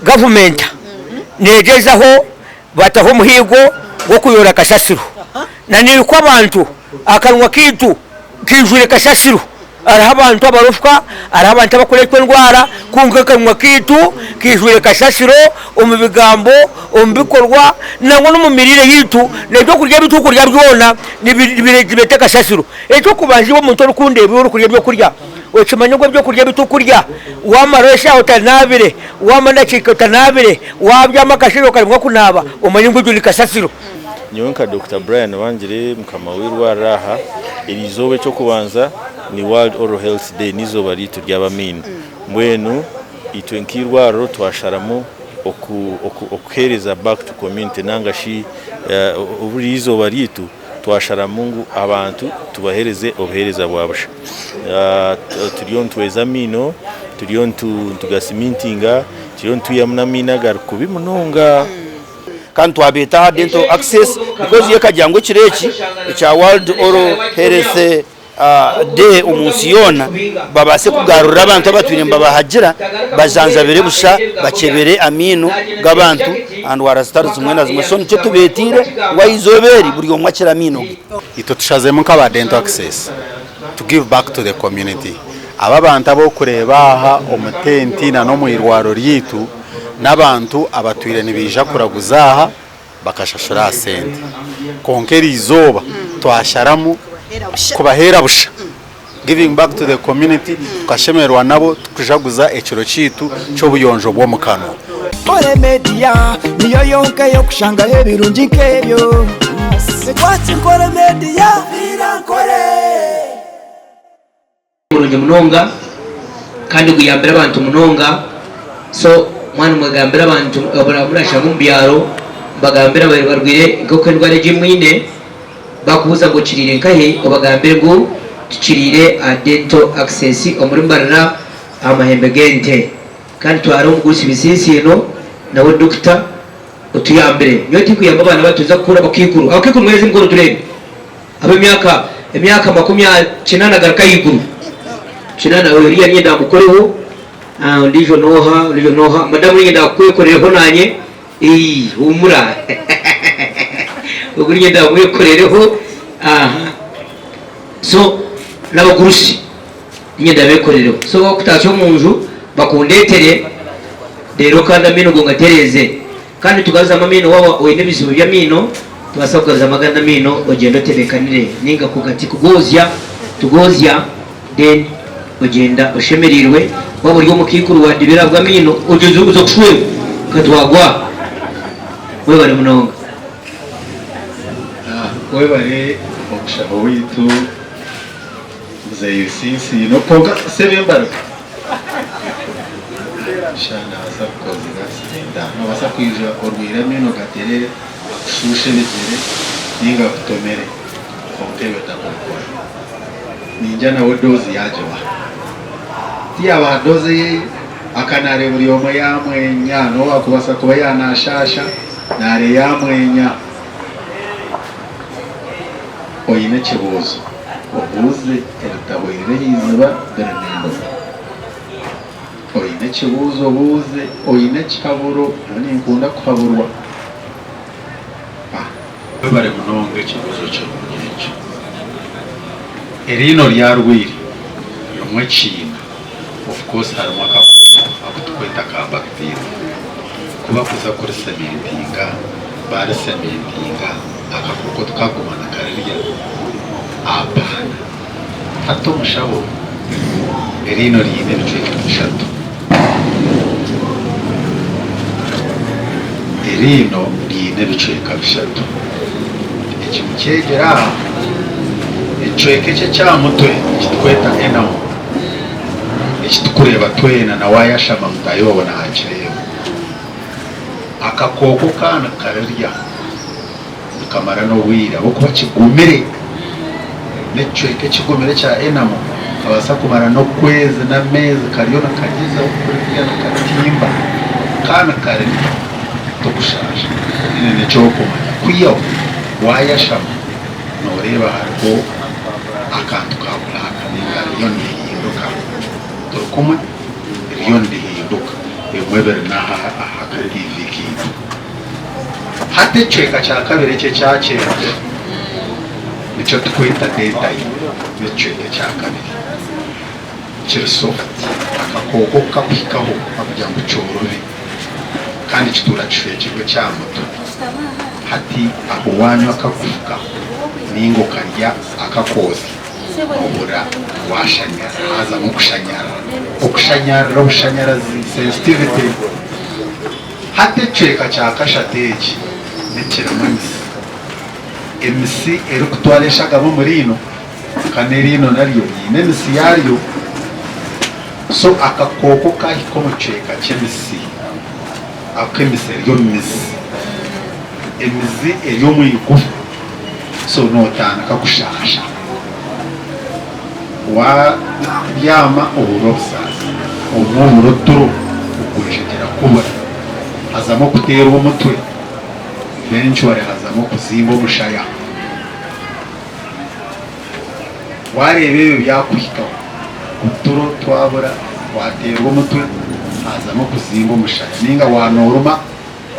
government negezaho bataho muhigo go kuyora kasasiro na nilikuwa abantu akanwa kitu kijure kasasiro araha abantu abarufwa araha abantu abakoletwe ndwara kunga kanwa kitu kijure kasasiro umubigambo umbikorwa nango no mumirire yitu nebyo kurya bitukurya byona nibirejibete kasasiro ejo kubanji bo muntu rukunde byo kurya byo kurya ochimanya ngo byo kurya bitukurya wamaresha utanabire wamanda chika utanabire wabyama kashiro karimwa kunaba umanye ngo ujuli kasasiro nyonka Dr. Brian Wangire mukama w'irwaraha irizobe cyo kubanza ni World Oral Health Day nizo bari turyabamini mbwenu itwenkirwaro twasharamu okuhereza back to community nangashi uburizo baritu twasharamungu abantu tubahereze obuhereza bwabasha turion twezamino turion tugasimintinga turion tuyamnamina garkubi munonga kandi twabita dental access because yekajyango kireki cha World Oral Health Day umusiyona babase kugarura abantu abatwire mbabahagira bajanjabere busha bakebere amino gabantu and warastars mwena zimwe cyo tubetire wayizoberi buri omwa kira amino ito tushazemo nk'aba dental access to give back to the community aba bantu abo kureba aha omutenti na no mwirwaro ryitu n'abantu abatwire nibija kuraguzaha bakashashura sente konkeri izoba twasharamu kubahera busha giving back to the community tukashemerwa nabo tukujaguza ekiro citu cyo buyonjo bwo mukano Kore media niyo yonke yo kushanga hebirungi nkebyo Sekwati kore media irankore Murungi munonga kandi guyambira abantu munonga so mwana mugambira abantu abura mu byaro bagambira barwire goko ndware jimwine bakubuza ngo kirire nkahe obagambire ngo tukirire dental access omurumbarana amahembe gente kandi twaro mugusi bisisino nawe doctor utuyambire nyoti kuyamba abana batuza kura bakikuru abakikuru mwezi mukuru turebe abo imyaka 90 garaka yikuru kinana weriya nyenda mukoreho ndijo noha madamu nyenda kwekoreho nanye humura uguri nyenda kwekoreho so nabagurushi nyenda bekoreho so bakutacho munju bakundetere rero kandi amino ngo ngatereze kandi tugaza amino waba wene bizibu bya mino tubasabwaza magana mino ogenda tebekanire ninga kugati tugozya then ogenda oshemerirwe waba ryo mukikuru wa dibera bwa mino ojuzu uzo kushwe katwagwa wewe bari munonga wewe bari okushaho witu zeyisisi no poga sebembara shana asakozi gasinda no basakwije orwira mino gaterere shushe bigere ninga kutomere kontebe takokora ninja na wodozi yajewa tia wadozi akanare buri omo yamwenya no akubasa kuba yanashasha nare yamwenya oyine kibuzo obuze erutabwire hiziba berenendo oyine kibuzo buze oyine kikaburo nani nkunda kuhaburwa bare munonge kibuzo cyo nyinshi erino lyarwiri yomwe china of course harimo akutukweta ka bacteria kuba kuza kuri cementinga bare cementinga akakoko tukagumana kaririya apana hato mushabo erino lyine biceka bishatu erino lyine biceka bishatu ekimukegera icweke cye cyamutwe kitweta enamo ikitukureba twena na wayashama mutayobona hakireba akakoko kana kararya kamara no wira bo kuba kigumire n'icweke kigumire cya enamo kabasa kumara no kwezi na mezi kariyo nakagiza kurya nakatimba kana kararya tugushasha nene cyo kumanya kwiyo wayashama noreba hariko akantu ka bulaka ninga riyo ndihinduka turukuma riyo ndihinduka emwebere naha hati icweka cya kabiri cye cyakera nicyo twita detayi n'icweka cya kabiri kiri soft akakoko kakwikaho kugira ngo cyorore kandi kitura cicwekirwe cya moto hati aho wanyu akakuvuga ningo karya akakoza ubura washanyara haza mu kushanyara ubushanyarazi sensitivity hati icweka cya kashateki n'ikiramanisi emisi eri kutwareshagamo muri ino kanerino naryo yine emisi yayo so akakoko kahiko mu cweka cy'emisi akemisi eryo misi emizi eryo mu igufa so notana kakushasha waryama uburo busaza umuburo turo ukurishikira kuba hazamo kutera umutwe benshi hazamo kuzimba umushaya warebe ibi byakwitaho uturo twabura waterwa umutwe hazamo kuzimba umushaya ninga wanoruma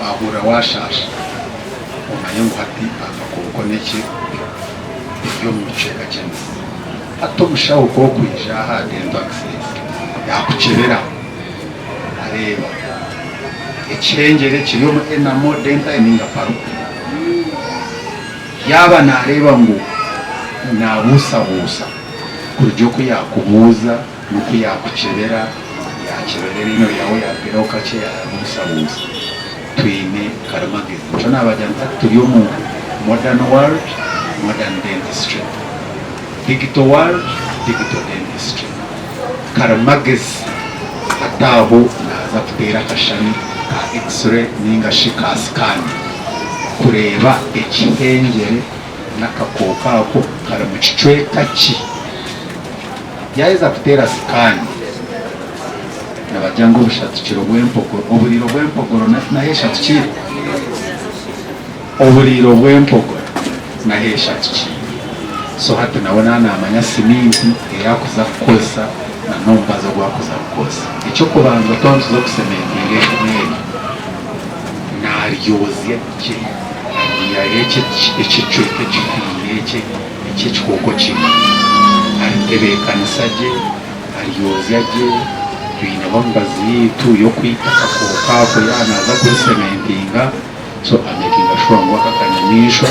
wahura washasha umenye ngo hati akakoko n'iki ibyo mu biceka cy'emisi hato mushaho ko kwijaha dental access yakucebera areba icyengere kiri mu enamo dental ninga paru yaba nareba ngo nabusabusa kuryo ko yakubuza nuko yakucebera yakeberera ino yawe yapira ukace yabusabusa twine karamagezi cyo nabajyanta turiyo mu modern world modern dentistry digital world digital dentistry karamagezi ataho naza kutera akashami ka x-ray ninga shika scan kureba ikihengere n'akakoko kako kari mu kicweka ki yaheza kutera scan nabajya ngo ubushatukiro bw'empogoro uburiro bw'empogoro nahesha tukiri uburiro bw'empogoro nahesha tukiri so hati nabona namanya siminti yakuza kukosa na nomba zo gwakuza kukosa icyo kubanza tonto zo kusementinga kumwe naryoze ki ya yeke ikicweke cy'iki ikikoko kimwe aritebekana saje aryoze aje twina bambazi yitu yo kwita akakoko kako yanaza kuri sementinga so amakinga sure ngo akakanyamisho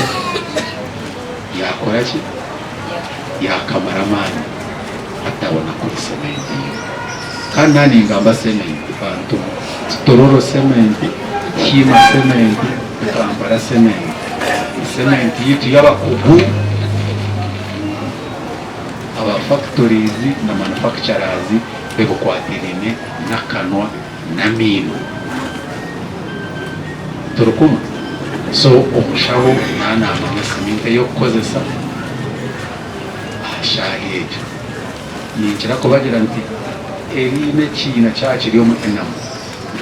yakora ki yakameramani atabona kuri sementinga kandi nani ngamba sementi bantu tororo sementi hima sementi kambara sementi yitu y'abakugu aba factories na manufacturers bego kwatirine n'akanwa na mino turukuma so umushaho nanamanya sementi yo kukozesa ashahije ninjira ko bagira nti erine kina cyakiriyo mu enamo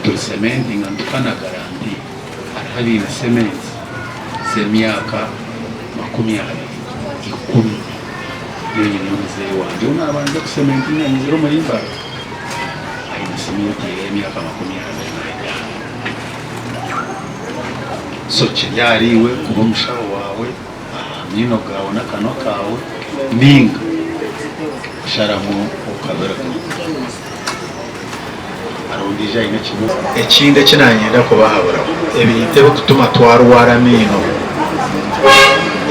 turi sementi ngandukana garanti arahabina sementi semyaka 20 yeye ni mzee wanje unabanza kusementi ni zero malimba aina sementi ya miaka 20 so cyariwe kuba mushaho wawe nino gawe nakano kawe ninga sharamo ukabera arondija ine kimwe ekinde kinanyenda kubahabura ebiyitebo kutuma twarwara mino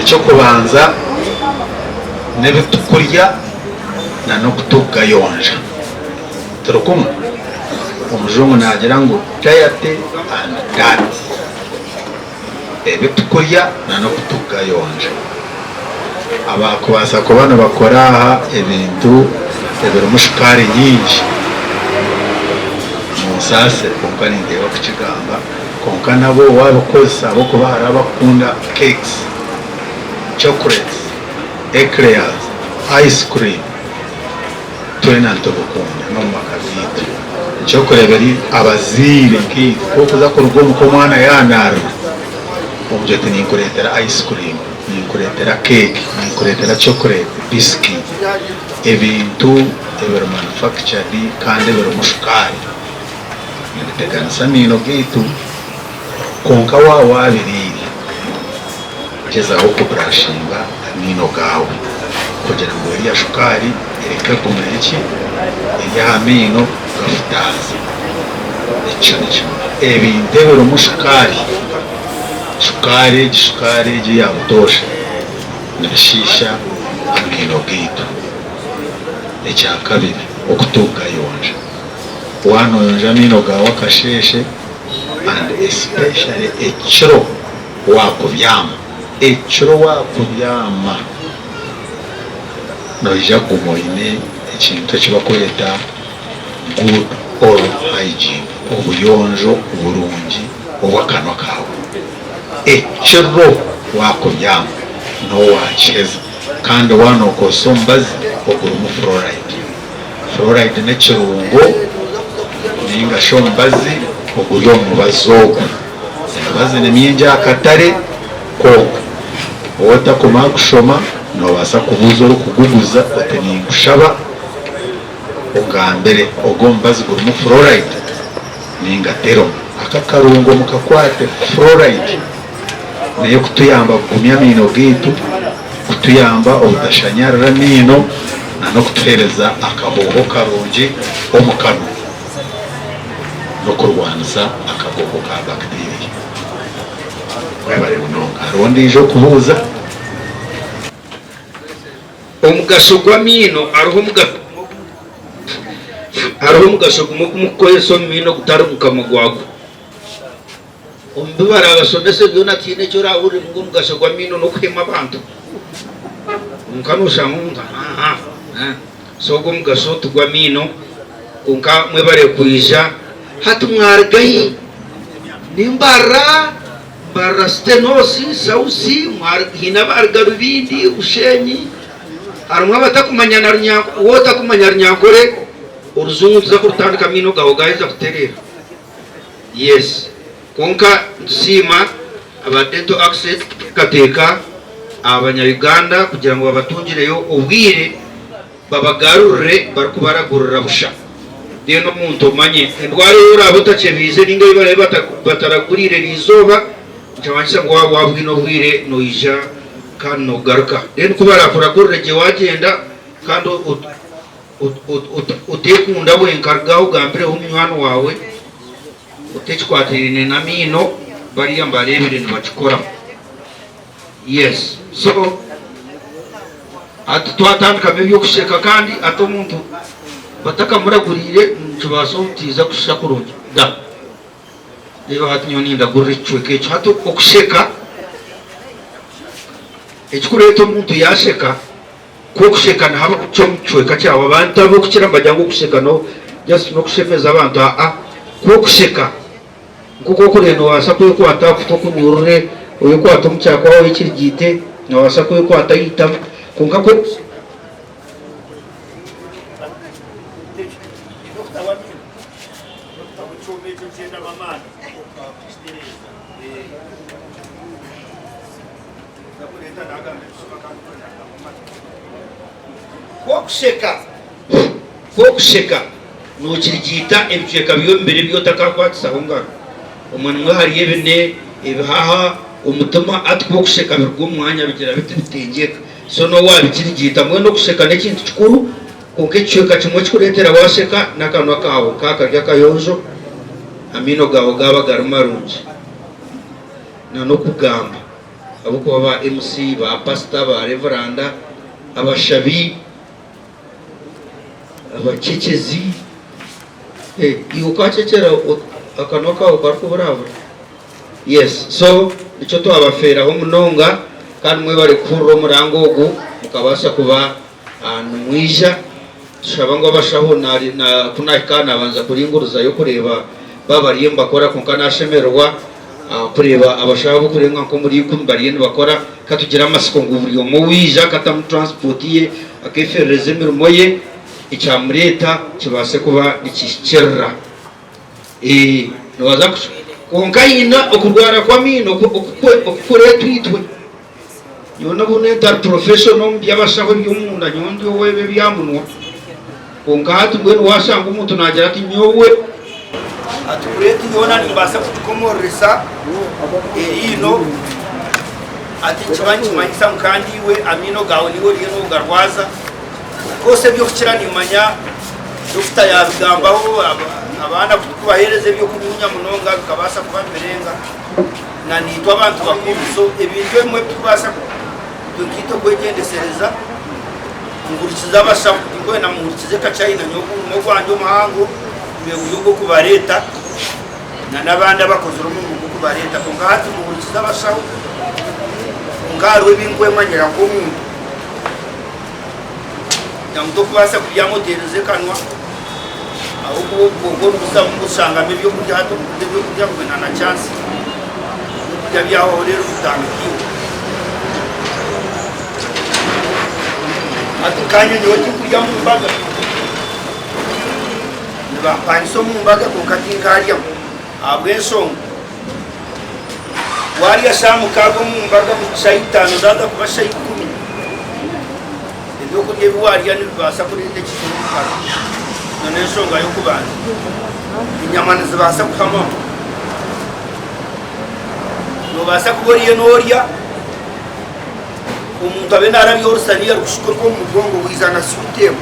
icyo kubanza nebe tukurya na no kutugayonja turukumwe umujungu nagira ngo diet and diet ebe tukurya na no kutugayonja abakubasa ko bana bakora ebintu ebero mushikari nyinshi musase konka ndeba kukigamba konka nabo wabakoza abo kuba harabakunda cakes chocolates eclairs ice cream twena ntobukunda no makazito chocolate abazire nk'iki kuza kurugomo ko mwana yanara umjete ni kuretera ice cream ni kuretera cake ni kuretera chocolate biscuit ebintu ebero manufactured kandi ebero mushukari nitegana samino gitu konka wabirira gezaho kubrashinga amino gawe kugira ngo iriya shukari ireke kumera iki iriya amino gafutaza ebintebera umushukari shukari giyabutosha nishisha amino gitu. Icya kabiri okutugayonja wanoyonja amino gawe akasheshe and especially ekiro wakubyama noija kumoine ekintu ekibakweta good oral hygiene obuyonjo burungi obwakanwa kawe ekiro wakubyama nowacheza kandi wanokosa omubazi ogurumu fluoride n'ekirungo ningashi omubazi oguri omubazi ogwo emibazi nimingi akatare konka owotakumara kushoma nobasa kubuuza orikuguguza oti ninkushaba ogambire ogwo omubazi gurumu fluoride ningateromu akakarungo mukakwate fluoride naye kutuyamba kugumya amino gaitu kutuyamba obutashanyarira amino n'okutuhereza akahoho karungi omu kanwa n'okurwanisa akakooko ka bacteria. Webale munonga hariho ndiijo okubuuza omugaso gw'amino hariho omugaso gumwe okumukukozesa omumino gutari mukama gwagwo omubibara abasomese byona tiine eki orahurira ngu omugaso gw'amino n'okuhema abantu konka noshanga omuntu so ogwo omugaso tugw'amino konka mwebare kwija hati mwarigahi nimbarra stenosi sausi hina bariga rubindi ushenyi harimu abatakumanya wotakumanya runyankore oruzungu tuza kurutandika amino gawe gaheza kuterera yes konka tusima aba dental access kateeka abanyayuganda kugira ngo babatungireyo obwire babagarurire barikubaragurira busha deno omuntu omanye endwara yoraba otachebize ninga ibara bataragurire rizoba nkyamanyisa ngu wabwine obwire noija kandi nogaruka then kubarakuragurire gye wagenda kandi otekunda bwenkarugaho ogambireho omunywani wawe otekikwatirine n'amino bariya mbarebire nibakikoramu yes so ati twatandikamu ebyokusheka kandi ati omuntu batakamuragurire nkibaasa omutiiza kusheka kurungi da reba hati nyowe nindagurira ekicweka ekyo hati okusheka ekikureeta omuntu yasheka kwokusheka nihaba kukya omu kicweka kyawe abantu abokukira mbajya ngu okusheka just n'okushemeza abantu kwokusheka nk'okwokurire nobaasa kwekwata kutokunyurire oyekwata omu kyaka wawe ekirigite nobaasa kwekwata yitamu konka kwokusheka nokirigita ebicweka by'omubiri byotakakwatisaho ngaro omunwa hariyo ebine ebihaha omutima ati kwokusheka biruga omwanya bigira biti bitengeka so nowabikirigita mbwenu okusheka n'ekintu kikuru konka ekicweka kimwe kikureetera washeka n'akanwa kawe kakarya akayonjo amino gawe gaba gari marungi n'okugamba abokuba ba MC ba pastor ba reveranda abashabi abakekezi iwe ukacekera akanwa kawe karikuburabura yes so nicyo twabafeeraho munonga kandi mwe bari kuhurira omurango ogu mukabaasa kuba nimwija tushaba ngu abashaho kunahika nabanza kuringurizayo kureeba babariyo nibakora konka nashemererwa kureba abashaho bokurenga nko muri 10 bariyo nibakora katugira amasiko ngu buri omwe wija katamutransportiye akeferereza emirimo ye ekyamureta kibaase kuba nikishikirira nibaza konka yina okurwara kw'amino okukureeta itwe yona buna entari professional mu byabashaho by'omunda nyowe ndi owebe byamunwa konka hati mbwenu washanga omuntu nagira ati nyowe ati kureeta yona nimbaasa kutukomoresa ino ati kibanyi kimanyisa mukandi we amino gawe niwo riyo no garwaza kose byo kukira nimanya dufita yabigambaho abana kubahereze byo kunyunya munonga bikabasa kubamerenga na nitwa abantu bakuru so ibintu bimwe tubasa tukito kwegendesereza ngurikiza abashaho ngo na murikize kacayina no gwanjo mahango ubuyogo kubareta na nabandi abakoze urumungu kubareta ko ngahati murikiza abashaho ngarwe bingwe manyira ko umuntu yamuto kubasa kubyamutereze kanwa ahubwo ubwo usanga mbyo kurya hato mbyo kurya kubena na chance byaho rero utangiye atukanye nyoti kurya mu mbaga niba panso mu mbaga ko katingaria abweso wari yashamu kago mu mbaga mu shayitano ndaza kuba shayikumi ibyo kurya biwari yani basa kurinde kisuka none shonga yo kubanza inyama nizibasa kukama no basa kuboriye noria umuntu abe narabyorusaniye rushikoro mu mugongo wizana sutemo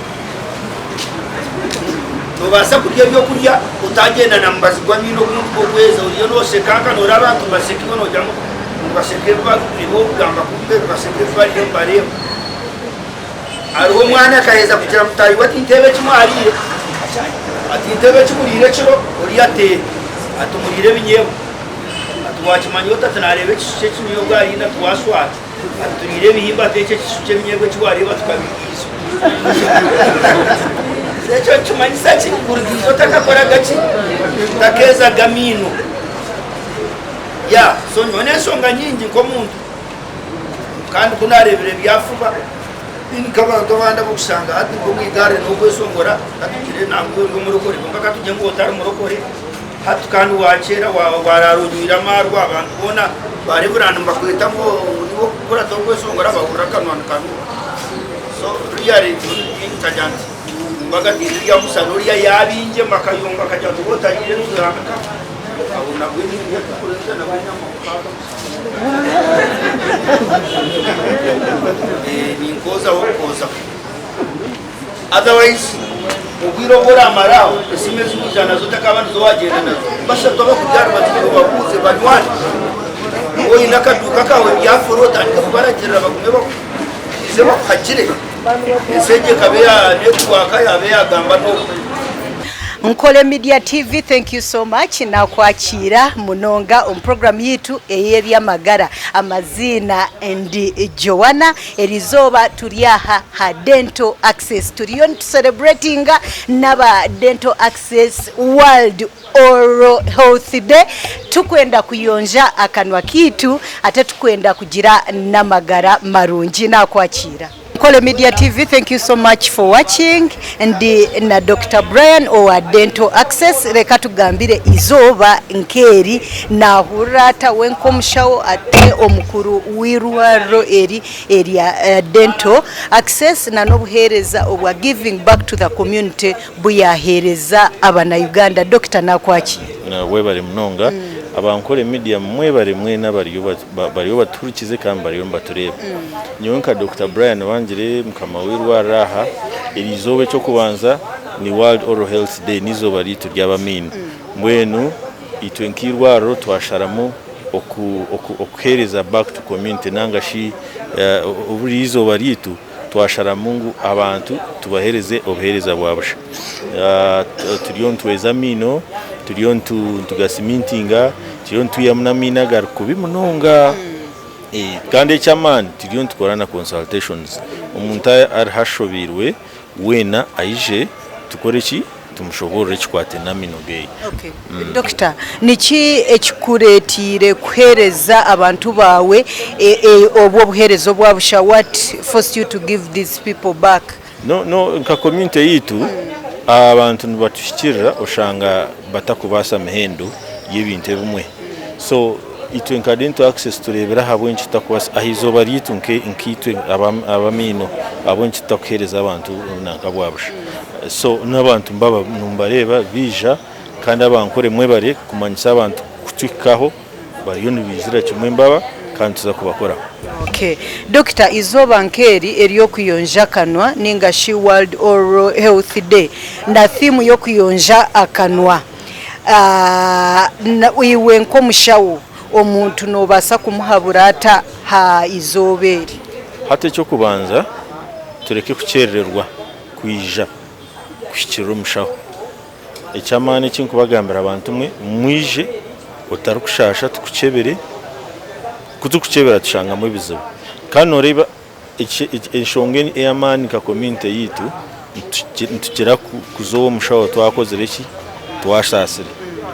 no basa kurya byo kurya utagenda nambazwa mino kuko kweza uriyo no sekanga no rabantu basekiko no jamo basekeva nibo gamba kumbe basekeva iyo bare ariho mwana kaheza kugira mutayi wati intebe kimwariye ati intebe kimurire cyo uriya te atumurire binyewe atwakimanyo tatanarebe cyo kinyo bwayina twashwa aturire bihimba teke cyo binyewe cywareba tukabigiza secho kimanyisa cy'urugiro takakora gaci takeza gamino ya so none songa nyingi ko muntu kandi kunarebere byafuba inkabantu banda bukusanga ati ko mwigare no kwesongora atugire ntabwo uri murokore mpaka tujye ngo utari murokore hatu kandi wacera wararunyira marwa abantu bona bari burana mbakwita ngo nibo gukora to kwesongora bahura kanwa kanu so really intajant mbaga tiriya musanuriya yabinje makayonga kajya kubota yire nuzanga abona gwini kurenza na banyama ni ngoza wokoza otherwise ubwiro bora marao esimezi kujana zote kabandi zo wagenda nazo basha toba kujara baziko bakuze banywani oyi nakaduka kawe byafurota ndikubaragira bagume bako izema khakire esenje kabeya netwaka yabeya gamba no Nkole Media TV, thank you so much. Na kwakira munonga program yitu eyebyamagara amazina and Joanna Elizoba turiaha ha dental access turion celebrating naba dental access World Oral Health Day. Tukwenda kuyonja akanwa kitu ate tukwenda kugira namagara marungi. Na kwakira Nkole Media TV, thank you so much for watching. And na Dr. Brian or Dental Access reka tugambire izoba nkeri na hurata wenkomshawo ate omukuru wirwaro area Dental Access na nobuhereza obwa giving back to the community buyahereza abana Uganda. Dr. nakwakira na webale mnonga abankole media mwebale mwena bariyo baturikize kandi bariyo batureba nyonka Dr. Brian wangire mukama wirwa raha irizobe cyo kubanza ni World Oral Health Day nizo bari turyabamini mwenu itwenkirwaro twasharamu okuhereza back to community nangashi uburizo baritu twashara Mungu abantu tubahereze obuhereza bwabusha turiyo ntweza mino turiyo tugasimintinga turiyo ntuyamnamina gar kubimunonga kandi cyamani turiyo tukorana consultations umuntu arhashobirwe wena aije tukoreki tumushobora chikwate namino gay. Okay. Doctor, niki ekikuretire kuhereza abantu bawe obwo buherezo bwabusha, what forced you to give these people back? No nka community yitu abantu batushikira oshanga batakubasa mehendo y'ibintu bimwe. So itwe nka dental access turebera habwenchi takwasa ahizo baritu nkitwe abamino abonchi takuhereza abantu nakabwabusha. So n'abantu mbaba numbareba bija kandi abankore mwebare kumanyisa abantu kutwikaho bariyo nibizira kimwe mbaba kandi tuza kubakoraho. Okay. Dr. Izoba Nkeri eryokuyonja akanwa ninga shi World Oral Health Day na theme yokuyonja akanwa iwe nkomushawo omuntu nobasa kumuhabura ata ha izoberi hate cyo kubanza tureke kucerererwa kwija kwikira umushaho icyamane cy'inkubagambira abantu mwe mwije utarukushasha tukucebere kutukukebera tushanga mu bizibu kandi ureba ishonge eyamani ka community yitu ntugera kuzowo mushaho twakoze reki twashasire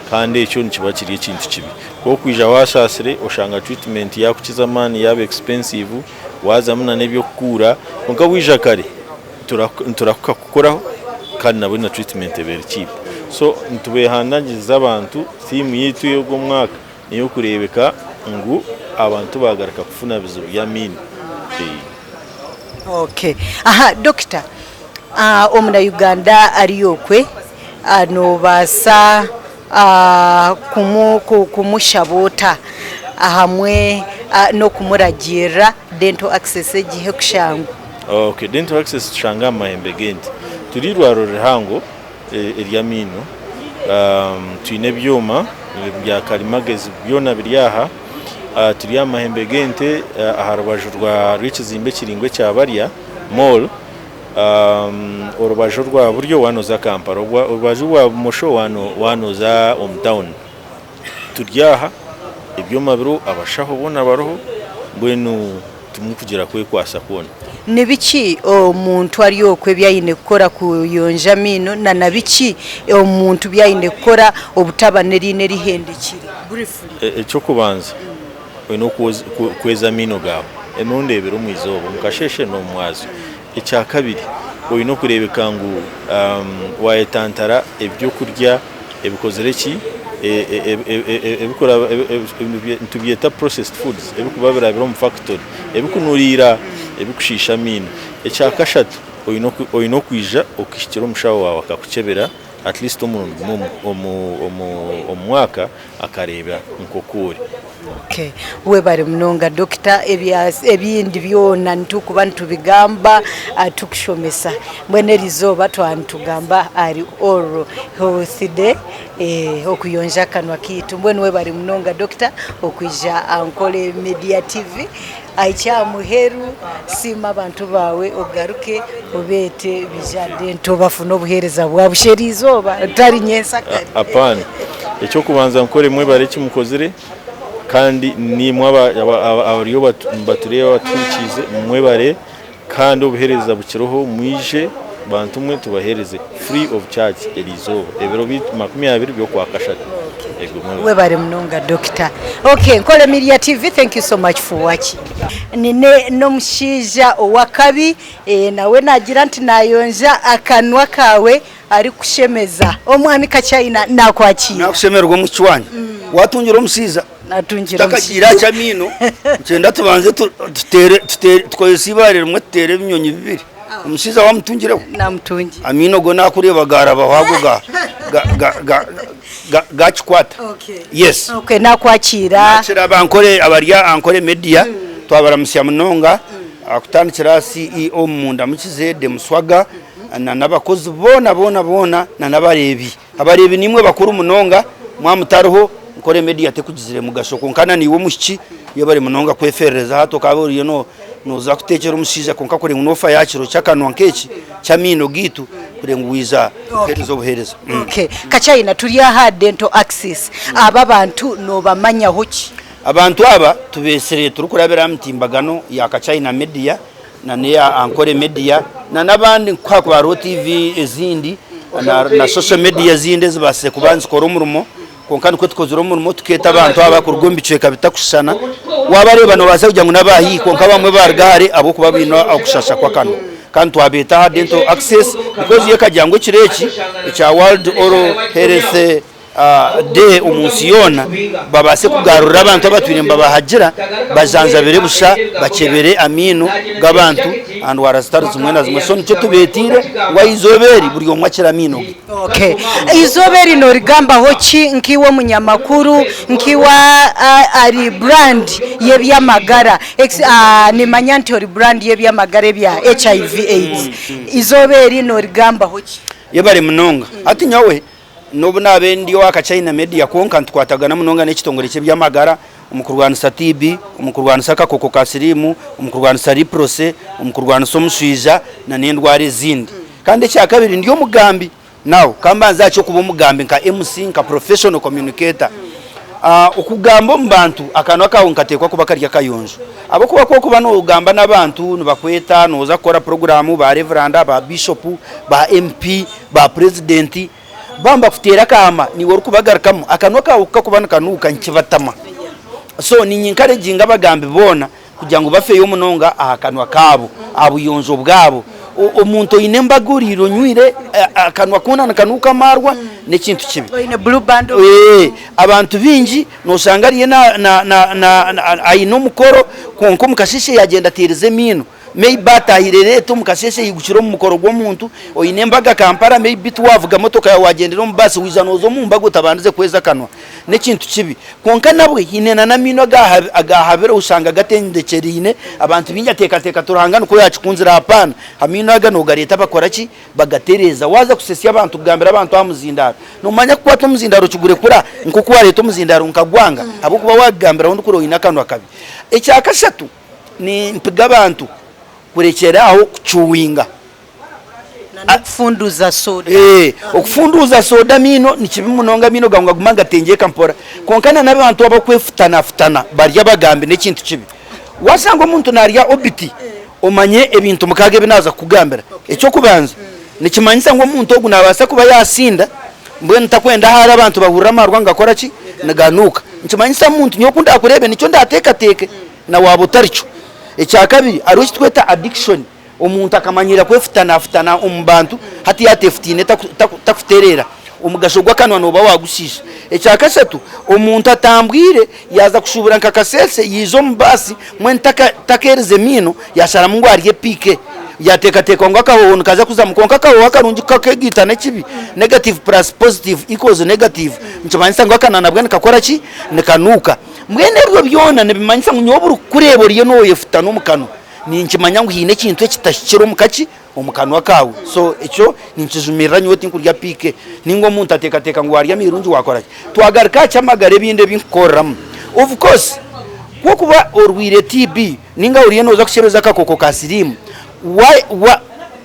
kandi icyo nikiba kiri ikintu kibi ko kwija washasire ushanga treatment yakukiza mani yaba expensive wazamuna nebyo kura konka wija kare turakukoraho kandi nabo na treatment very cheap so ntubehandagiza abantu theme yitu yo mwaka niyo kurebeka ngo abantu bagaraka kufuna bizu ya mini. Okay. Aha, Doctor. Omuna Uganda ariyokwe anobasa kumushabota ahamwe no kumuragira dental access gihe kushangu. Okay, dental access shanga mahembe genti turirwaro rihango erya mino tuine byoma bya kalimagezi byona biryaha turi amahembe gente aharubaju rwa rw'ikizimbe kiringwe cya Barya mall urubaju rwa buryo wanoza Kampala urubaju rwa musho wanoza hometown turyaha ibyoma biro abashaho bona baroho mbwenu tumukugira kwe kwasa kubona nibiki omuntu ariyokwe byayine gukora kuyonja mino na nabiki omuntu byayine gukora obutabanerine rihendekire briefly cyo kubanza no kweza mino gawe emundebero mwizobo mukasheshe no mwazo icya kabiri no kurebeka ngo wayetantara ibyo kurya ebikozereki ebikora tubyeta processed foods ebikubabira biro mu factory ebikunurira ebikushisha mino icya kashatu no kwija okishikira umushaho wawe akakucebera at least omwaka akarebera nkokuri. Okay. We bari mnonga Dr. ebindi byona ntukuba ntubigamba tukushomesa mwene rizoba twantugamba ari Oral Health Day okuyonja kanwa kitu mbwene we bari mnonga Dr. okwija Ankole Media TV aicha muheru sima abantu bawe ogaruke obete bijade ntobafuna obuhereza bwabusheri izoba tari nyesa kare apana icyo kubanza nkore mwe bare kimukozere kandi ni mwaba abariyo batureba batukize mwebare kandi obuhereza bukiroho mwije bantu mwe tubahereze free of charge elizo ebero bit 20 byo kwakashata. We bari mnonga Doctor. Okay, Nkole Media TV, thank you so much for watching. Nine no mushija owakabi nawe nagira nti nayonja akanwa kawe ari kushemeza omwami Kachina nakwakira nakushemerwa mu kiwanya watungira omusiza natungira takagira cha mino cyenda tubanze tutere tkoyesibarira mwe tere binyonyi bibiri umusiza wamutungireho namutungi amino go nakureba garaba wago gachikwata. Okay. Yes. Okay, nakwakira nakira bankore abarya Ankole Media twabaramusya munonga akutandikira CEO munda mukizede muswaga na nabakozi bona na nabarebi nimwe bakuru munonga mwamutaruho Ankole Media tekugizire mugashoko nkana niwo mushiki yabari munonga kwefereza hato kaburiyo noza kutekera umushiza konka kore ngunofa yakiro cyakanwa nkeki cyamino gitu kure ngwiza herezo buhereza. Okay. Kachina turiya dental access aba bantu no bamanya hoki abantu aba tubesere turukurabera mtimbagano ya Kachina Media na neya Ankole Media na nabandi kwa Ro TV ezindi na social media zinde zibase kubanza kora umurumo konkani ko tukozura umurumo tuketa abantu aba kurugombice bitakushana wabareba no baza kujya ngo nabahi konka bamwe bargare abo kuba bino akushasha kwa kano kandi twabeta dental access because yekajyango kireki cya World Oral Health de umunsi yona babase kugarura abantu abatwire babahagira bajanjabire busha bakebere amino gabantu and warastarutse umwe na zimwe so nicyo tubetire wa izoberi buri omwe akira amino. Okay, izoberi no rigamba hoki nkiwo munyamakuru nkiwa ari brand yebyamagara ni manyanti ori brand yebyamagara bya HIV AIDS izoberi no rigamba hoki yebare munonga ati nyawe nobu nabendi waka China media konka twatagana munonga n'ekitongore cy'ebyamagara umukurwanisa TB umukurwanisa kakoko kasirimu umukurwanisa riprose umukurwanisa omuswiza na n'endware zindi kandi cya kabiri ndiyo mugambi nawo kambanza cyo kuba umugambi nka MC nka professional communicator ukugamba mbantu akanwa kawo nkatekwa kuba karya kayonjo abo kuba ko kuba no ugamba nabantu nibakweta noza kora programu ba reverend ba bishop ba MP ba president bamba kutera kama ni wori kubagarukamo akanwa kawo kakubana kanuka nkibatama so ni encouraging abagambi bona kugira ngo bafeyo munonga akanwa kabo abuyonjo bwabo omuntu inembaguriro nywire akanwa kona nakanuka marwa nekintu kibi ine blue band abantu bingi no sangariye na ayino mukoro konko mukashishe yagenda terize mino maybe atahirere to mukashishe yigushiro mu mukoro gwo muntu oyinembaga Kampala maybe tuwavuga motoka ya wagendera mu basi wizanozo mu mbago tabanze kweza kanwa nekintu kibi konka nabwe hinena na mino agahabera usanga gatendekerine abantu binja teka turahangana ko yacikunzira hapana hamino agano gareta bakora ki bagatereza waza kusesya abantu kugambira abantu amuzindaro no manya kwata muzindaro kigure kura nkuko wareto muzindaro nkagwanga abo kuba wagambira undi kuro inakanwa kabi ecyakashatu ni mpiga abantu kurekeraho kucuwinga kufunduza soda okufunduza soda mino ni kibi munonga mino gangwa gumanga tengeye kampora konkana nabantu abakwefutana barya bagambe nekintu kibi wasanga umuntu narya obiti omanye ebintu mukage binaza kugambira ecyo kubanza nikimanyisa ngo umuntu ogu nabasa kuba yasinda mbwe ntakwenda hari abantu bahurira marwa ngakora ki naganuka nikimanyisa umuntu nyokunda akurebe nicyo ndatekateke na wabo taricho ecyakabiri ari kitweta addiction umuntu akamanyira kwefutana umbantu hati yatefutine takuterera umugashogwa kanwa no bawagushisha ecyakashatu umuntu atambwire yaza kushubura nkakasese yizo mbasi mwentaka takereze mino yashara mungu ariye pike yateka ngo akaho kaza kuzamukonka akaho akarungi kakegita nekibi negative plus positive equals negative ncumanyisa ngo akanana bwa nikakora ki nikanuka mwene byo byona nebimanyisa ngo kureboriye no yefutana umukano ni nkimanya ngo hine kintu kitashikira umukaki umukano wakawe so echo ninkijumira nyoti nkurya pike ningo muntu ateka ngo warya mirungi wakora twagarika cyamagare binde binkoram of course kuba orwire TB ninga uriye noza kushebeza kakoko kasirimu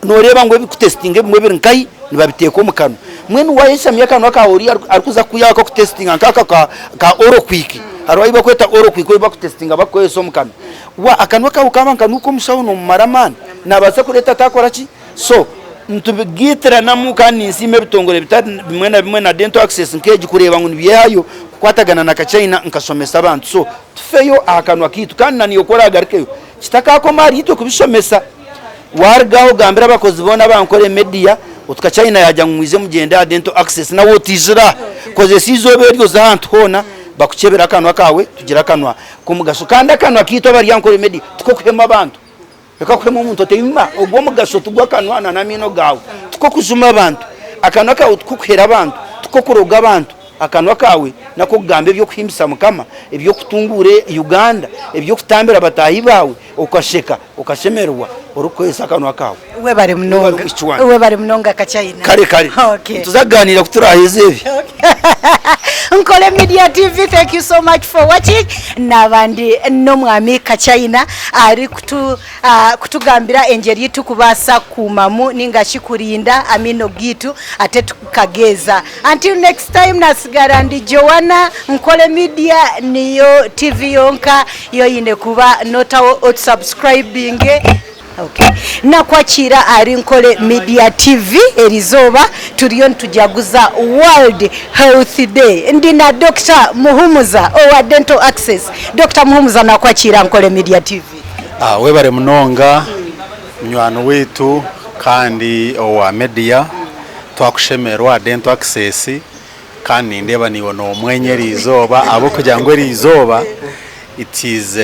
noreba ngo bikutestinge mwe birinkai nibabiteko mukano mwene wayesha myakano akauri arikuza kuyaka kutestinga nkaka ka oro quick arwayi bakweta oro quick bakutestinga bakweso mukano wa akanwa ka ukaba nuko mushawo maramana nabasa kureta takora ki so ntubigitira namukani nsime bitongore bitatu bimwe na dental access nkeji kureba ngo nibiyayo kwatagana na China nkasomesa abantu so tufeyo akanwa kitu kandi naniyo kora garikeyo kitakako mari ito kubishomesa wargaho gambira bakozi bona bankore media utuka China yajya mwize mugenda dental access na wotizira koze sizobe ryo zantu hona bakukebera akanwa kawe tugira akanwa kumugasho kandi akanwa kito bari yankore media tuko kuhema abantu reka kuhema umuntu oteyima ubwo mugasho tugwa kanwa na mino gawe tuko kuzuma abantu akanwa kawe tuko kuhera abantu tuko kuroga abantu akanwa kawe nako kugambe byo kuhimbisa mukama ebyo kutungure Uganda ebyo kutambira batahi bawe ukasheka ukashemerwa urukwesa akanwa kawe we bari munonga ka China kare okay tuzaganira kuturahize ibi Nkole Media TV, thank you so much for watching. Nabandi no mwami ka China ari kutugambira engeri yitu kubasa kumamu ningashi kurinda amino gitu ate tukageza. Until next time nasigara ndi Joanna. Nkole Media niyo TV yonka yo yine kuba nota subscribing. Okay. Na kwachira ari Nkole Media TV erizoba turiyo tujaguza World Health Day ndina Dr. Muhumuza owa Dental Access. Dr. Muhumuza na kwachira Nkole Media TV. Webare munonga mnywano wetu kandi owa media twakushemerwa Dental Access kandi ndeba niwo no mwenye rizoba abo kugira ngo rizoba it is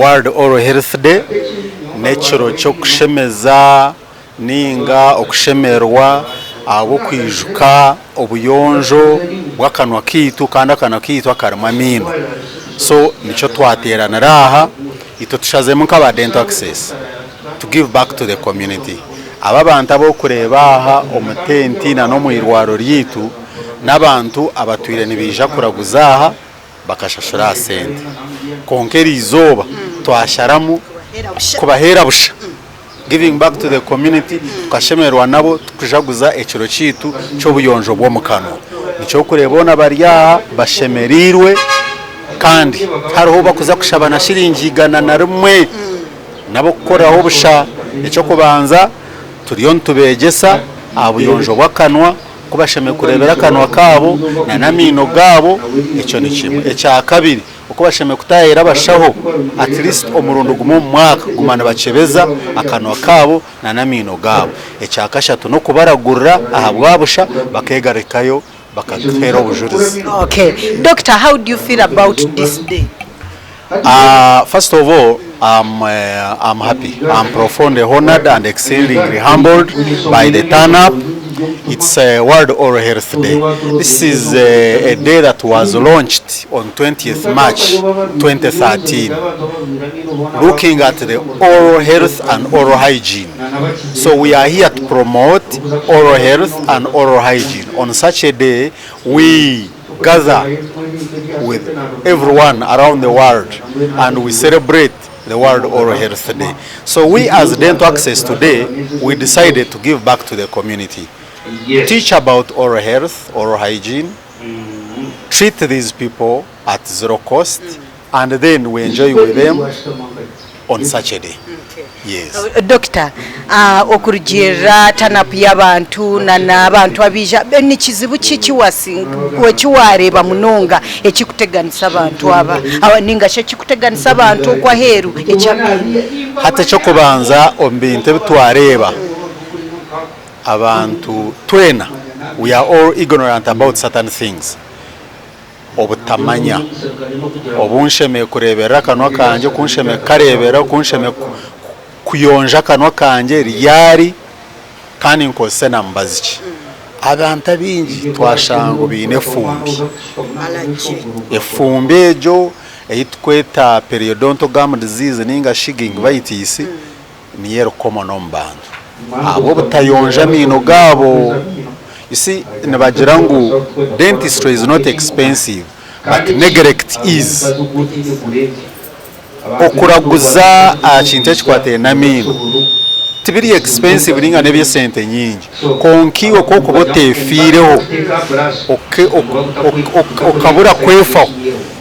World Oral Health Day necro cyo kushemeza ninga okushemerwa abo kwijuka obuyonjo bw'akanwa kitu kandi akanwa kitu akarima mino so nico twaterana raha ito tushazemo nk'aba dental access to give back to the community aba bantu abo kureba aha omutenti na no mwirwaro ryitu n'abantu abatwire nibija kuraguzaha bakashashura sente konkeri izoba twasharamu kubahera busha giving back to the community tukashemerwa nabo tukujaguza ekiro kitu cyo buyonjo bwo mukano nico kurebona bariya bashemerirwe kandi hariho bakuza kushabana shiringigana na rumwe nabo koraho busha icyo kubanza turiyo ntubegesa abuyonjo bw'akanwa kubasheme kurebera akanwa kabo na namino gabo icyo ni kimwe ecya kabiri uko basheme kutahera bashaho at least omurundo gumu mwaka gumana bacebeza akanwa kabo na namino gabo ecya kashatu no kubaragurira aha bwabusha bakegarekayo bakatera ubujurizi. Okay, doctor, how do you feel about this day? First of all, I'm happy. I'm profoundly honored and exceedingly humbled by the turn up. It's World Oral Health Day. This is a day that was launched on 20th March 2013, looking at the oral health and oral hygiene. So we are here to promote oral health and oral hygiene. On such a day, we gather with everyone around the world and we celebrate the World Oral Health Day. So we as Dental Access today, we decided to give back to the community. Teach about oral health, oral hygiene, treat these people at zero cost, and then we enjoy with them on such a day. Yes. Doctor, okurugira tanapu y'abantu n'abantu abija ni kizibu kiwareba munonga ekikuteganisa abantu aba ninga kikuteganisa abantu kwa heru hata cyo kubanza ombinte bitwareba abantu twena we are all ignorant about certain things obutamanya obunsheme kurebera kanwa kanje kunsheme karebera kunsheme kuyonja kanwa kanje ryari kandi nkose nambaziki abantu abingi twashango bine fumbi efumbi ejo eitweta periodontal gum disease ninga shigging vitisi niyo common ombantu abo butayonja mino gabo. You see, nabagira ngo dentistry is not expensive but neglect is. Okuraguza kintu ekikwate na mino tibiri expensive ninga nebye sente nyingi konkiwo koko botefireho okabura kwefa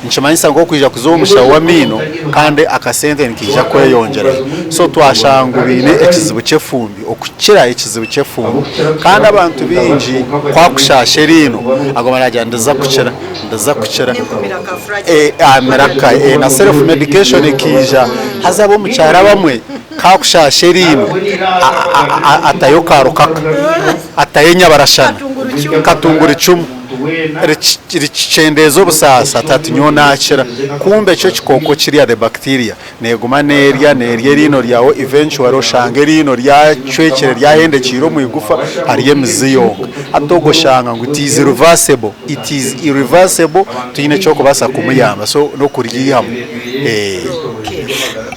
nchimanyisa ngo kwija kuzomusha wa mino kandi akasente nikija kweyongera so twashangu bine ekizibu cyefumbi okukira ekizibu cyefumbi kandi abantu bingi kwakushashe rino agomaraja ndaza kuchira amerika na self medication ikija hazabo mucyara bamwe kakushashe rino atayokarukaka atayenya barashana katungura icumu ricendezo busasa tatunyo nakira kumbe cyo kikoko kiriya the bacteria neguma nerya rino ryawo eventually oshange rino rya cwekere ryahende kiro mu igufa hariye miziyonga atogoshanga ngo it is irreversible, it is irreversible tuyine cyo kubasa kumuyamba so no kuryihamu.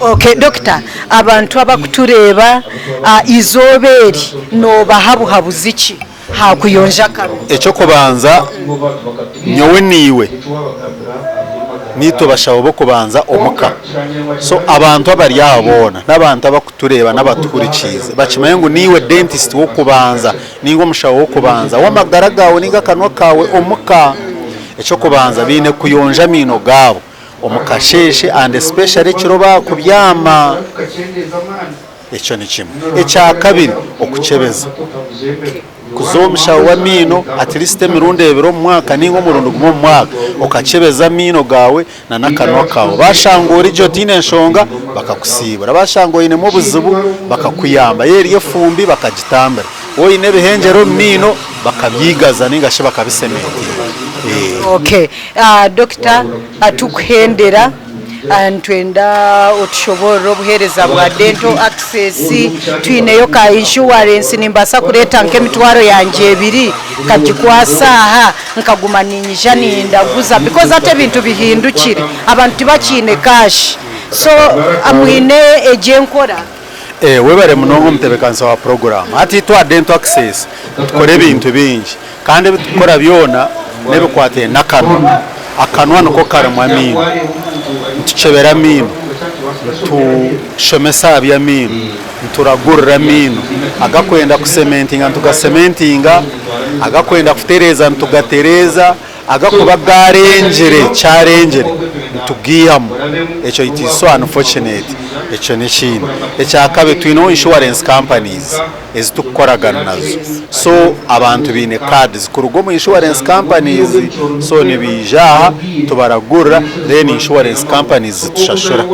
Okay, doctor, abantu abakutureba izoberi no bahabuhabuziki hakuyonja karo ecyo kubanza nyowe niwe nito bashaho bo kubanza omuka so abantu abari yabona n'abantu abakutureba n'abatukurikize bakimaye ngo niwe dentist wo kubanza ningo mushaho wo kubanza wamagara gawe ninga kanwa kawe omuka ecyo kubanza bine kuyonja mino gabo omukasheshe and especially kiroba kubyama ecyo ni kimwe ecya kabiri okucebeza kuzomusha wa mino at least mirundi ebiro mwaka ningo murundo gumo mwaka okacebeza mino gawe na nakanwa kawe bashangora ijyo tine nshonga bakakusibura bashangora ine mu buzubu bakakuyamba yeri yefumbi bakagitambara wowe ine bihengero mino bakabyigaza ningashe bakabisementi Okay, Dr. Atukuhendera ntwenda otushobora obuhereza bwa dental access twineyo ka insurance nimbasa kuleta nk'emitwaro yanje ebiri kagikwasa aha nkaguma ninyija nindaguza because ate ebintu bihindukire abantu tibakine cash so amwine ejenkora webare munongo mutebekanisa wa program ati twa dental access tukore ebintu bingi kandi bitukora byona nebikwate nakanwa akanwa nuko karemwa amino tuchebera amino tushomesa bya amino turagurira amino agakwenda kusementinga tugasementinga agakwenda kutereza tugatereza agakuba garengere cyarengere tugiyamu echo it is so unfortunate echo nishini ecyakabe twino insurance companies ezitukoragana nazo so abantu bine cards kurugo mu insurance companies so nibija tubaragurira then insurance companies tushashura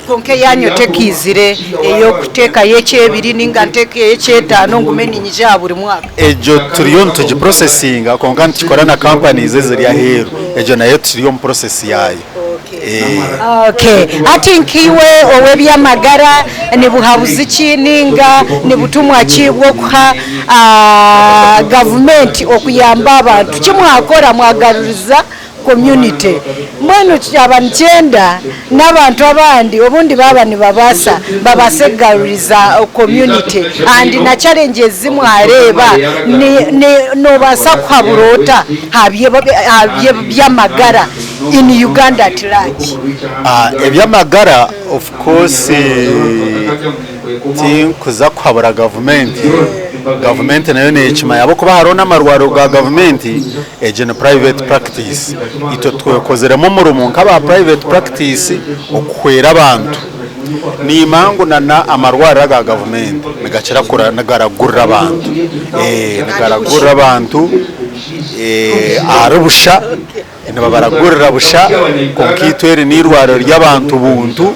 konke yanyo tekizire eyo kuteka yechebiri ninga nteke yechetano ngumeni nyija buri mwaka ejo turiyo tuji processing konka ntikorana companies ziri aheru ejo nayo turiyo process yayo okay ati nkiwe owe byamagara ne buhabuzi kininga ne butumwa kibwo kwa government okuyamba abantu kimwakora mwagaruriza community mbano abanchenda n'abantu abandi obundi baba ni babase garuriza community and na challenges zimwareba no basa kwaburota habye byamagara in Uganda at large ebyamagara of course kuza kwabura government nayo nekima yabo kuba harona amarwaro ga government agent private practice ito twekozeremo murumu nkaba private practice okwera abantu ni mangu na amarwaro ga government nagacira kura nagaragurira abantu nagaragurira abantu arubusha ene baragurira busha konkitwere nirwaro ry'abantu buntu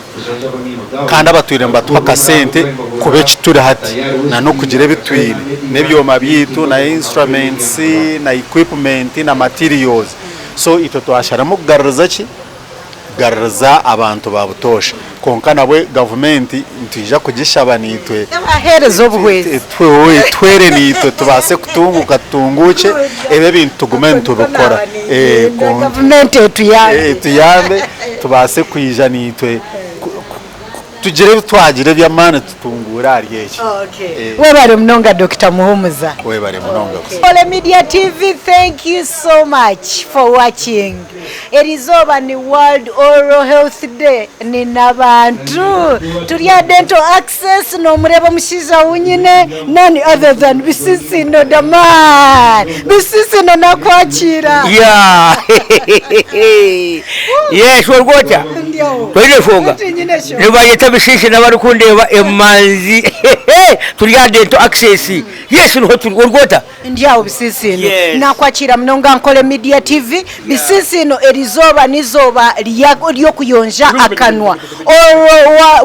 kandi abatwire mbatwa kasente kubeci turi hati na no kugira bitwire nebyoma byitu na instruments na equipment na materials so ito twasharamo kugaragaza ki garagaza abantu babutosha konka nabwe government ntija kugishaba nitwe aherezo bwese twere nitwe tubase kutunguka tunguke ebe bintu tugume tubikora government tuyambe tubase kwija nitwe tugire twagire byamana tutungura ryeki webare munonga Dr. Muhumuza webare munonga Ole Media TV, thank you so much for watching. It is over ni World Oral Health Day ni nabantu tulia dental access no mureba mushiza unyine none other than Bisisino the man Bisisino nakwachira yes Olgota twende fonga nibayeta Bisisi nabari kundeba emanzi tulia dental access yes no Olgota ndiawo Bisisino nakwachira mnonga Nkole Media TV Bisisino erizoba nizoba lyo kuyonja akanwa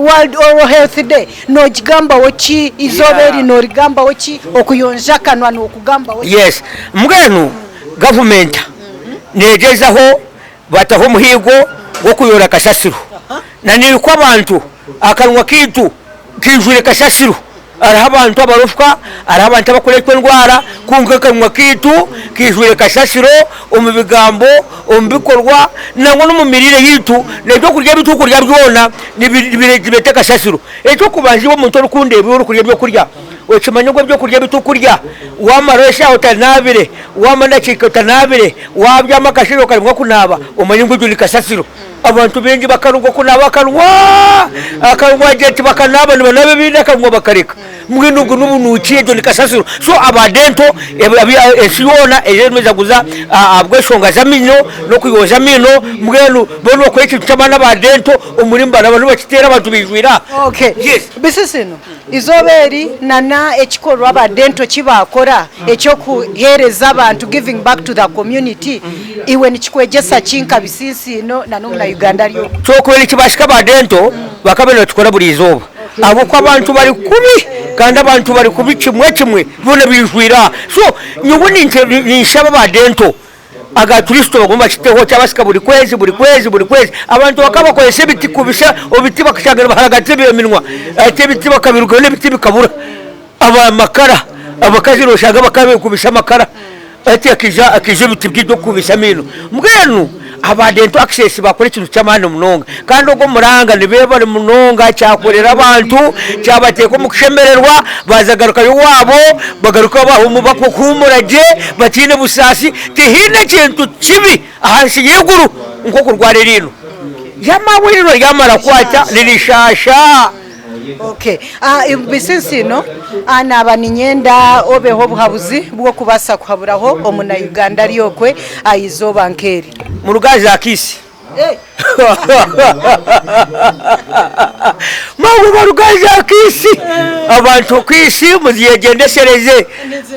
World Oral Health Day no jigamba wochi izoberi no rigamba wochi okuyonja akanwa no kugamba wochi yes mbwenu government negezaho bataho muhigo wo kuyora kasasiro na nilikuwa abantu akanwa kitu kijure kasasiro araha abantu abarufwa araha abantu abakorekwe ndwara kunga kanwa kitu kijure kasasiro omubigambo ombikorwa nango no mumirire yitu nejo kurya bitu kurya byona nibirete kasasiro ejo kubanjye omuntu orukundebe orukurya byo kurya okimanyo byo kurya bitu kurya wamaresha utanabire wamanakika utanabire wabyama kashiro karimwa kunaba omanyo ngujuli kasasiro abantu bengi bakarugo kunaba akanwa jeti bakanaba nibanabe bina kanwa bakareka mwino guno bunukiye doli kasasiro so abadento esiyona eyemeza guza abweshonga zaminyo no kuyoza mino mwenu bono kweki tutamana abadento umurimba nabantu bakitera abantu bijwira okay yes Bisisino izoberi nana ekikorwa abadento kibakora ekyo kuhereza abantu giving back to the community iwe nikikwegesa kinka Bisisino nano na Uganda lyo cyokubera kibashika abadento bakabena tukora buri izoba abo kwa abantu bari kubi kandi abantu bari kubi kimwe bona bijwira so nyubundi nishaba abadento agaturisito bagomba kiteho cyabasika buri kwezi abantu bakabakoresha ibiti kubisha obiti bakashagara baharagati b'iminwa ate ibiti bakabiruka n'ibiti bikabura amakara abakazi roshaga bakabikubisha amakara ati akije ibiti byo kubisha mino mbwenu aba Dental Access bakora ikintu cy'amahane munonga kandi ubwo muranga nibe bari munonga cyakorera abantu cyabateko mu kushemererwa bazagaruka yo wabo bagaruka bahumu bakukumuraje batine busasi tihine kintu kibi ahansi yeguru nko kurware rino yamawiriro yamara kwata lirishasha. Okay. Bisinsi no anaba ninyenda obeho buhabuzi bwo kubasa kuhaburaho omuna Uganda ryokwe ayizoba nkeri mu rugazi akisi mawe rugazi akisi abantu kwisi muziyegendesereze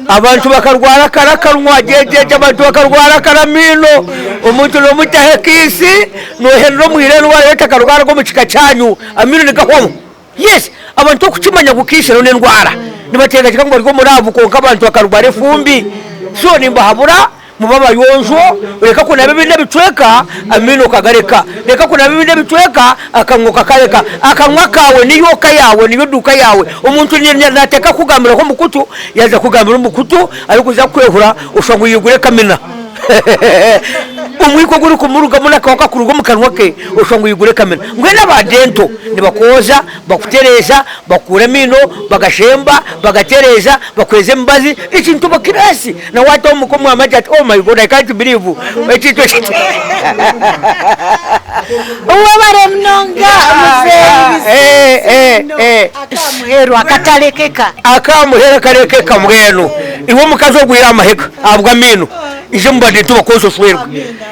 abantu bakarwara karakanwa jeje abantu bakarwara karamino umuntu no mutahe kisi no henro muhirenwa yatakarwara go mu kika cyanyu amino ni gahomo. Yes, abantu kukimanya gukisha no ndwara nibatega cyangwa ngo muravu konka abantu bakarubare fumbi so nimba habura mubaba yonjo reka kuna bibinde bitweka amino kagareka reka kuna bibinde bitweka akango kakareka akanwa kawe niyo kayawe niyo duka yawe umuntu nateka kugambira ko mukutu yaza kugambira umukutu ari kuza kwehura ushangu yigure kamina umwiko guri kumuruga munaka wakakuruga mu kanwa ke ushangu yigure kamena ngwena ba Dental nibakoza bakutereza bakura mino bagashemba bagatereza bakweze mbazi ikintu bakirasi na watu umukomu amaje oh my god I can't believe ekito uwabare mnonga akamuhero akamuhera karekeka mwenu iwo mukazo gwira amaheka abwa mino ije mbade tubakozo swerwa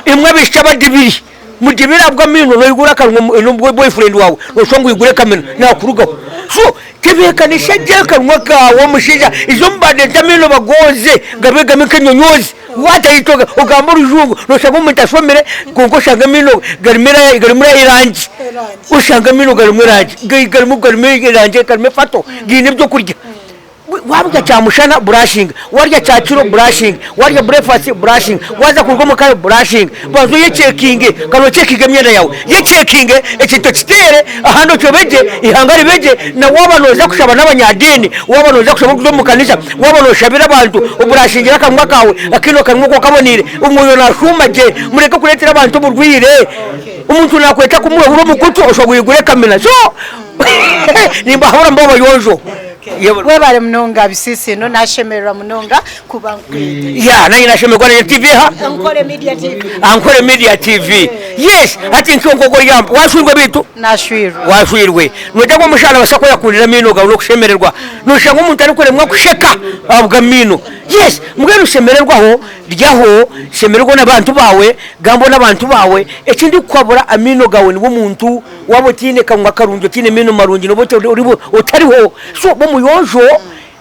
imwe bisha badibiri mudibira bwa mino no igura kanwa no boyfriend wawe ushongo igure kamena na kuruga so kebeka ni shajeka mwaka wo mushija izo mbade tamino bagoze gabega mikanyonyozi wata itoga ugamba rujungu no shaka mutasomere kongo shanga mino garimira irangi ushanga mino garimira irangi karme fato gine byo kurya wabya cyamushana brushing warya cyaciro brushing warya breakfast brushing waza kurgomo kayo brushing bazo ye checking kano checking myenda yawe ye checking ekito kitere ahando cyobeje ihangari beje na wabanoza kushaba n'abanyadini wabanoza kushaba kuzo kanisa wabanoshabira abantu ubrushingira akamwa kawe akino kanwa ko kabonire umuyo nashumaje mureke kuretera abantu burwire umuntu nakweta kumuwe uro mukutu oshobuyigure kamena so nimba hora mbobo yonjo webare mnonga bisisi no nashemerera munonga kubankwete ya nayi nashemerwa na TV ha Ankole Media TV yes ati nkongo yamba washwirwe bitu washwirwe nojagwa mushana basako yakurira mino ga ulokushemererwa nushanga umuntu ari kuremwa kusheka abwa mino yes mbwenu shemererwaho ryaho shemererwa n'abantu bawe gambo n'abantu bawe ekindi kwabura amino gawe ni umuntu wabo tine kamwa karunjo tine mino marungi no bote utariho so bo muyonjo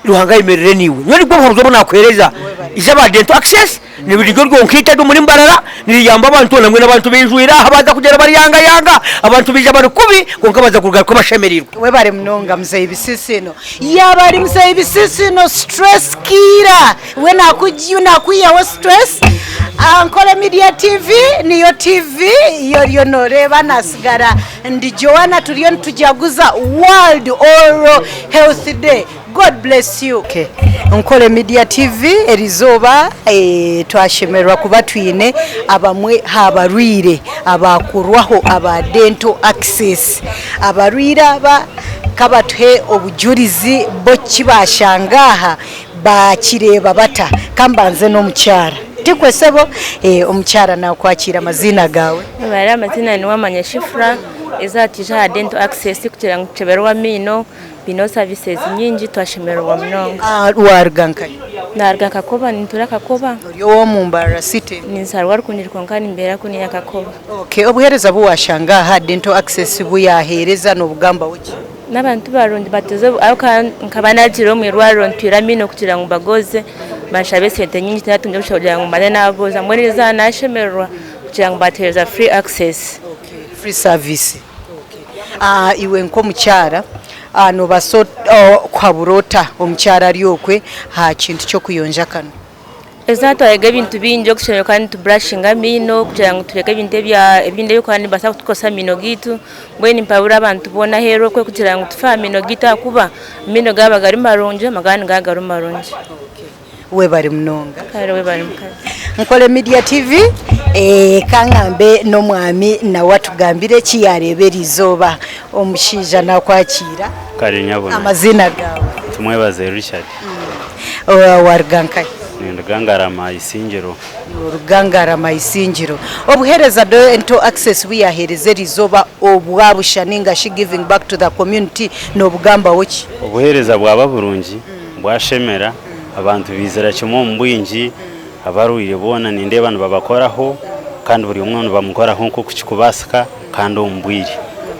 ruhangaye merere niwe nyori bwo hozo nakwereza izaba Dental Access ni bidigo nkita do muri mbarara ni yamba abantu namwe n'abantu bijuira abaza kugera bari yanga abantu bija bari kubi konka baza kugaruka bashemerirwa webare mnonga mzee bisisino yabari mzee bisisino stress kira we nakuya wa stress Ankole Media TV niyo TV iyo noreba nasigara ndi Joanna turiyo tujaguza World Oral Health Day. God bless you. Okay. Ankole Media TV erizoba twashemerwa kuba twine abamwe habarwire abakurwaho aba Dental Access abarwira aba kabatwe obujurizi bo kibashangaha bakireba bata kambanze no mucyara tikwesebo omucyara na kwakira amazina gawe bari amazina ni wamanya shifra izatija Dental Access kugira ngo teberwa mino bino services nyingi twashemerwa mnongo warganka narganka koba nituraka koba yo mumbara city ni sarwar kunirwa ngani mbera kuni yakakoba okay obuhereza buwashanga ha Dental Access buyahereza no bugamba uki n'abantu barundi batoze nkabanagira mu irwaro ntira mino kugira ngo bagoze bashabe sente nyingi tinatunga bishoboye ngo mbane naboza muri za nashemerwa kugira ngo batereza free access free service iwe nko mucyara no baso kwaburota omucyara ryokwe ha kintu cyo kuyonja kano ezatwalega ebintu bingi okushanga kandi tubrushinga amino kugira ngo tureke ebintu kandi basa kutukosa amino gitu mbweni mpabura abantu bona hero kwe kugira ngo tufa amino gitu akuba amino gaba gari marunje magani gaga marunje we bari munonga kare we bari mukazi Nkole Media TV kangambe no mwami na watu gambire kiyarebera izoba omushija nakwakira kare nyabona amazina gawe tumwebaze Richard wargankai ndagangara mayisingiro urugangara mayisingiro obuhereza do ento access we ahereze rizoba obwabusha ninga she giving back to the community no bugamba woki obuhereza bwaba burungi bwashemera abantu bizera kimwe mbwingi abaruire bona ninde abantu babakoraho kandi buri umwe bamukoraho nko kukikubasika kandi ombwiri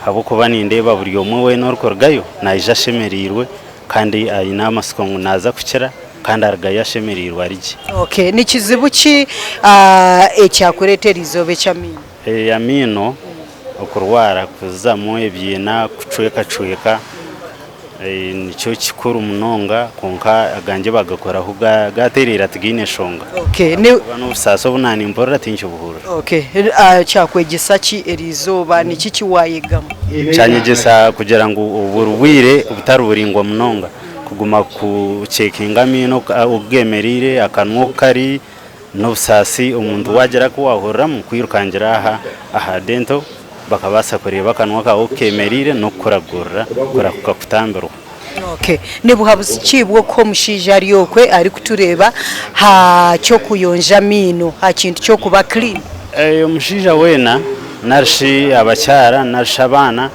abo kuba ninde buri umwe we n'urukorgayo naija shemerirwe kandi ayina amasiko naza kukira kandi argaya shemerirwe arije okay ni kizibu ki ekyakuretera izobe cyamino yamino okurwara kuzamo ebyina kucweka nicyo kikuru munonga konka aganje bagakoraho gaterera tigine shonga okay ni bano busaso bunani mporera tincho buhura okay cyakwegesa ki erizoba niki kiwayegamo cyanyegesa kugira ngo uburwire ubutaruburingwa munonga kuguma ku checkinga mino ugemerire akanwo kari no busasi umuntu wagera ko wahorera mu kwirukangira aha dento bakabasa kureba kanwa ka ukemerire no kuragurra kurakuka kutambirwa okay nibuhabuze kibwo ko mushija ari yokwe ari kutureba ha cyo kuyonja mino ha kintu cyo kuba clean mushija wena narshi abacyara narshabana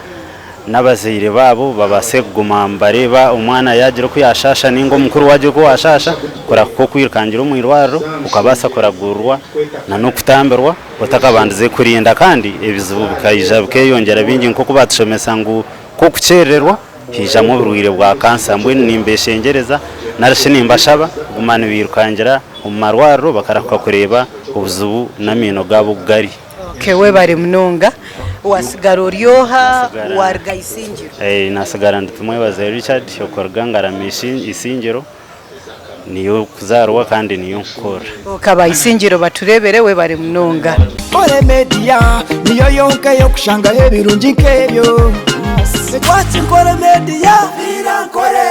n'abazire babo babase kuguma mbareba umwana yagira ko yashasha ningo mukuru waje ko washasha kurako kwirukangira umwirwaro ukabasa kuragurwa na no kutambirwa utakabandize kurinda kandi ebizubu bikayija bikeyongera bingi nko kubatushomesa ngo ko kucererwa hijamo burwire bwa kansa mbwe nimbeshengereza narashe nimbashaba gumana birukangira umarwaro bakaraka kureba ubuzubu namino gabo gari kewe bari munonga wasigaro ryoha warga isingiro nasigara ndumwebaze Richard yokorgangara mishi isingiro niyo kuzarwa kandi niyo nkora okaba isingiro baturebere we bari munonga Nkole Media niyo yonke yo kushanga ebirungi nkebyo sekwati Nkole Media vira nkole